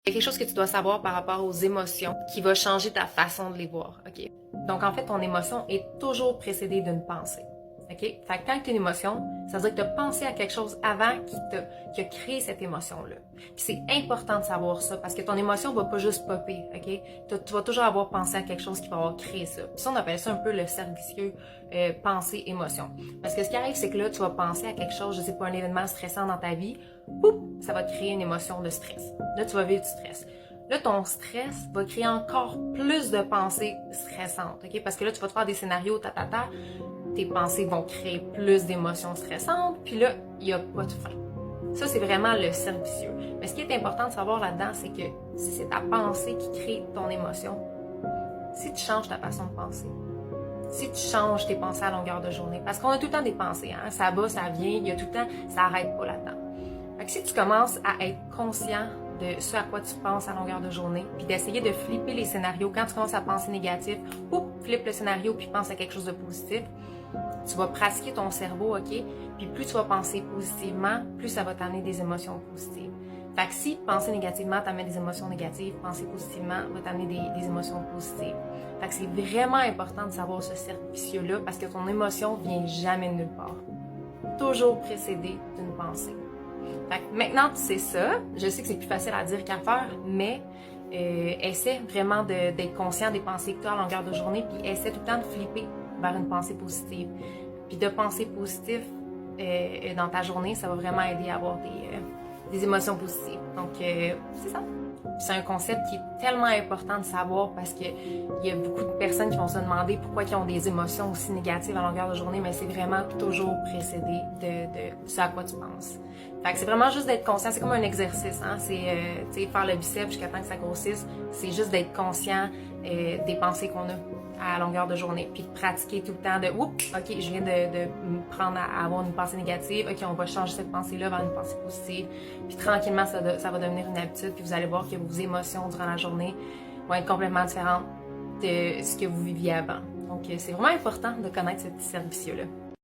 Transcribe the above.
Il y a quelque chose que tu dois savoir par rapport aux émotions qui va changer ta façon de les voir, OK? Donc, en fait, ton émotion est toujours précédée d'une pensée, OK? Fait que quand tu as une émotion, ça veut dire que tu as pensé à quelque chose avant qui a créé cette émotion-là. Puis c'est important de savoir ça parce que ton émotion va pas juste popper, OK? Tu vas toujours avoir pensé à quelque chose qui va avoir créé ça. Puis ça, on appelle ça un peu le cercle vicieux pensée-émotion. Parce que ce qui arrive, c'est que là, tu vas penser à quelque chose, je sais pas, un événement stressant dans ta vie, boum, ça va te créer une émotion de stress. Là, tu vas vivre du stress. Là, ton stress va créer encore plus de pensées stressantes, OK? Parce que là, tu vas te faire des scénarios, tes pensées vont créer plus d'émotions stressantes, puis là, il n'y a pas de fin. Ça, c'est vraiment le cercle vicieux. Mais ce qui est important de savoir là-dedans, c'est que si c'est ta pensée qui crée ton émotion, si tu changes ta façon de penser, si tu changes tes pensées à longueur de journée, parce qu'on a tout le temps des pensées, hein? Ça va, ça vient, il y a tout le temps, ça n'arrête pas là-dedans. Fait que si tu commences à être conscient de ce à quoi tu penses à longueur de journée, puis d'essayer de flipper les scénarios, quand tu commences à penser négatif, flippe le scénario puis pense à quelque chose de positif, tu vas pratiquer ton cerveau, OK? Puis plus tu vas penser positivement, plus ça va t'amener des émotions positives. Fait que si penser négativement t'amène des émotions négatives, penser positivement va t'amener des émotions positives. Fait que c'est vraiment important de savoir ce cercle vicieux-là parce que ton émotion vient jamais de nulle part. Toujours précédée d'une pensée. Fait que maintenant tu sais ça, je sais que c'est plus facile à dire qu'à faire, mais essaie vraiment d'être conscient des pensées que tu as à longueur de journée, puis essaie tout le temps de flipper vers une pensée positive. Puis de penser positif dans ta journée, ça va vraiment aider à avoir des émotions positives. Donc, c'est ça. C'est un concept qui est tellement important de savoir parce qu'il y a beaucoup de personnes qui vont se demander pourquoi ils ont des émotions aussi négatives à longueur de journée, mais c'est vraiment toujours précédé de ce à quoi tu penses. Fait que c'est vraiment juste d'être conscient, c'est comme un exercice, hein? C'est faire le biceps jusqu'à temps que ça grossisse, c'est juste d'être conscient des pensées qu'on a à longueur de journée, puis de pratiquer tout le temps de ok, je viens de me prendre à avoir une pensée négative, ok, on va changer cette pensée-là vers une pensée positive, puis tranquillement ça va devenir une habitude, puis vous allez voir que vos émotions durant la journée vont être complètement différentes de ce que vous viviez avant. Donc c'est vraiment important de connaître ce petit cercle vicieux-là.